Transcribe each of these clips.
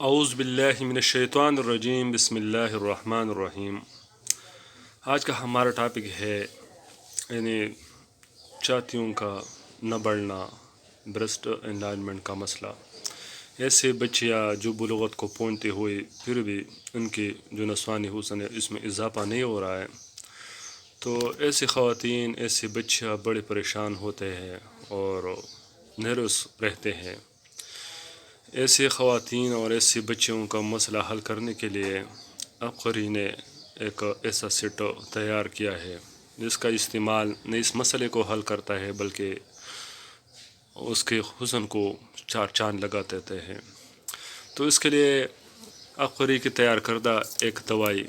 اعوذ باللہ من الشیطان الرجیم، بسم اللہ الرحمن الرحیم۔ آج کا ہمارا ٹاپک ہے یعنی چھاتیوں کا نہ بڑھنا، بریسٹ انلارجمنٹ کا مسئلہ۔ ایسے بچیاں جو بلوغت کو پہنچتے ہوئے پھر بھی ان کی جو نسوانی حسن ہے اس میں اضافہ نہیں ہو رہا ہے، تو ایسی خواتین، ایسے بچیاں بڑے پریشان ہوتے ہیں اور نروس رہتے ہیں۔ ایسے خواتین اور ایسے بچیوں کا مسئلہ حل کرنے کے لیے افقری نے ایک ایسا سیٹ تیار کیا ہے جس کا استعمال نہ اس مسئلے کو حل کرتا ہے بلکہ اس کے حسن کو چار چاند لگا دیتے ہیں۔ تو اس کے لیے افقری کی تیار کردہ ایک دوائی،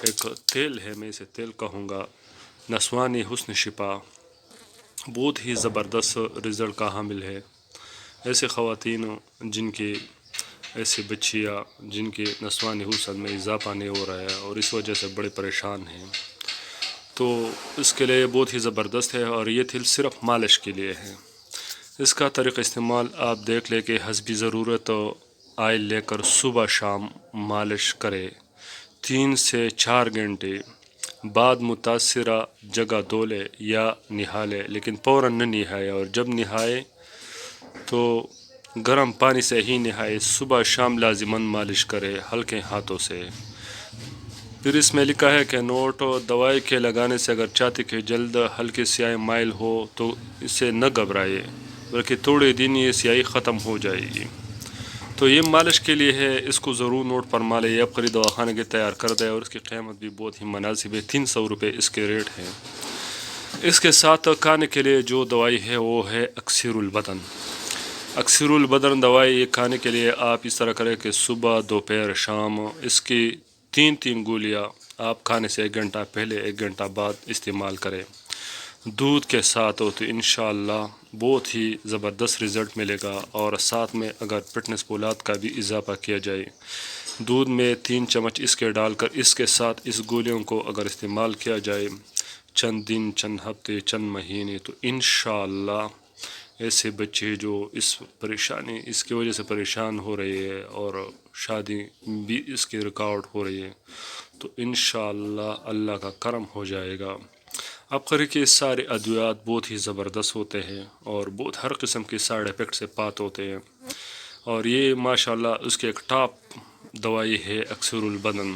ایک تیل ہے، میں اسے تیل کہوں گا، نسوانی حسن شفا، بہت ہی زبردست رزلٹ کا حامل ہے۔ ایسے خواتین جن کی، ایسی بچیاں جن کے نسوانی حسن میں اضافہ نہیں ہو رہا ہے اور اس وجہ سے بڑے پریشان ہیں، تو اس کے لیے بہت ہی زبردست ہے اور یہ تیل صرف مالش کے لیے ہے۔ اس کا طریقہ استعمال آپ دیکھ لیں کہ حسب ضرورت آئل لے کر صبح شام مالش کرے 3 سے 4 گھنٹے بعد متاثرہ جگہ دھولے یا نہالے، لیکن فوراً نہ نہائے، اور جب نہائے تو گرم پانی سے ہی نہائے۔ صبح شام لازماً مالش کرے ہلکے ہاتھوں سے۔ پھر اس میں لکھا ہے کہ نوٹ: دوائی کے لگانے سے اگر چھاتی کی جلد ہلکی سیاہی مائل ہو تو اسے نہ گھبرائے، بلکہ تھوڑے دن یہ سیاہی ختم ہو جائے گی۔ تو یہ مالش کے لیے ہے، اس کو ضرور نوٹ فرما لے۔ یہ افقری دواخانے کے تیار کردہ ہے اور اس کی قیمت بھی بہت ہی مناسب ہے، 300 روپے اس کے ریٹ ہے۔ اس کے ساتھ کھانے کے لیے جو دوائی ہے وہ ہے اکسیر البدن۔ اکسیر البدن دوائی یہ کھانے کے لیے آپ اس طرح کریں کہ صبح، دوپہر، شام اس کی 3 گولیاں آپ کھانے سے 1 گھنٹہ پہلے 1 گھنٹہ بعد استعمال کریں دودھ کے ساتھ، ہو تو انشاءاللہ بہت ہی زبردست رزلٹ ملے گا۔ اور ساتھ میں اگر فٹنس پولاد کا بھی اضافہ کیا جائے، دودھ میں 3 چمچ اس کے ڈال کر اس کے ساتھ اس گولیوں کو اگر استعمال کیا جائے چند دن، چند ہفتے، چند مہینے، تو انشاءاللہ ایسے بچے جو اس کی وجہ سے پریشان ہو رہے ہیں اور شادی بھی اس کی رکاوٹ ہو رہی ہے، تو انشاءاللہ اللہ کا کرم ہو جائے گا۔ افقری کے سارے ادویات بہت ہی زبردست ہوتے ہیں اور بہت ہر قسم کے سائیڈ ایفیکٹ سے پاک ہوتے ہیں، اور یہ ماشاءاللہ اس کے ایک ٹاپ دوائی ہے اکسیر البدن۔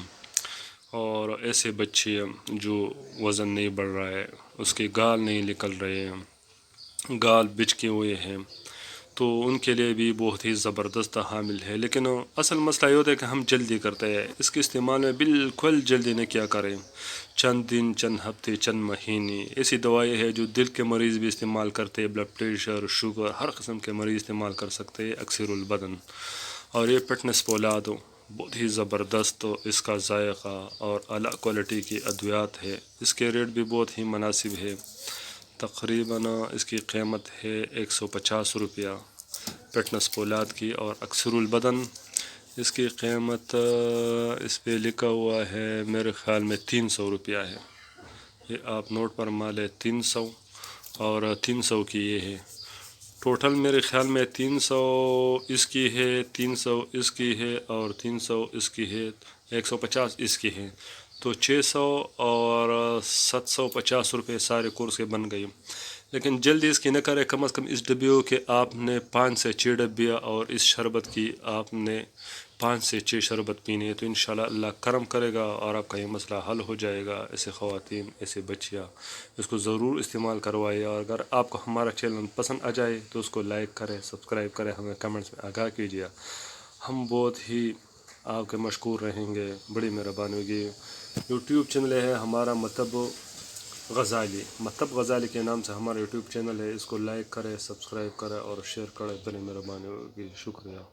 اور ایسے بچے جو وزن نہیں بڑھ رہا ہے، اس کے گال نہیں نکل رہے ہیں، گال بچکے ہوئے ہیں، تو ان کے لیے بھی بہت ہی زبردست حامل ہے۔ لیکن اصل مسئلہ یہ ہوتا ہے کہ ہم جلدی کرتے ہیں، اس کے استعمال میں بالکل جلدی نہ کیا کریں، چند دن، چند ہفتے، چند مہینے۔ ایسی دوائی ہے جو دل کے مریض بھی استعمال کرتے ہیں، بلڈ پریشر، شوگر، ہر قسم کے مریض استعمال کر سکتے ہیں اکسیر البدن۔ اور یہ فٹنس پولاد بہت ہی زبردست اس کا ذائقہ اور اعلیٰ کوالٹی کی ادویات ہے۔ اس کے ریٹ بھی بہت ہی مناسب ہے، تقریباً اس کی قیمت ہے 150 روپیہ فٹنس پولاد کی، اور اکسیر البدن اس کی قیمت اس پہ لکھا ہوا ہے میرے خیال میں 300 روپیہ ہے۔ یہ آپ نوٹ فرما لیں، 300 اور 300 کی یہ ہے۔ ٹوٹل میرے خیال میں 300 اس کی ہے، 300 اس کی ہے اور 300 اس کی ہے، 150 اس کی ہے، تو 600 اور 750 روپے سارے کورس کے بن گئی۔ لیکن جلدی اس کی نہ کرے، کم از کم اس ڈبیوں کے آپ نے 5 سے 6 ڈبیاں، اور اس شربت کی آپ نے 5 سے 6 شربت پینے ہیں، تو انشاءاللہ اللہ کرم کرے گا اور آپ کا یہ مسئلہ حل ہو جائے گا۔ ایسے خواتین، ایسے بچیاں اس کو ضرور استعمال کروائے، اور اگر آپ کو ہمارا چینل پسند آ جائے تو اس کو لائک کریں، سبسکرائب کریں، ہمیں کمنٹس میں آگاہ کیجیے، ہم بہت ہی آپ کے مشکور رہیں گے، بڑی مہربانی ہوگی۔ یوٹیوب چینل ہے ہمارا مطب غزالی کے نام سے ہمارا یوٹیوب چینل ہے، اس کو لائک کریں، سبسکرائب کریں اور شیئر کریں، بڑی مہربانی ہوگی، شکریہ۔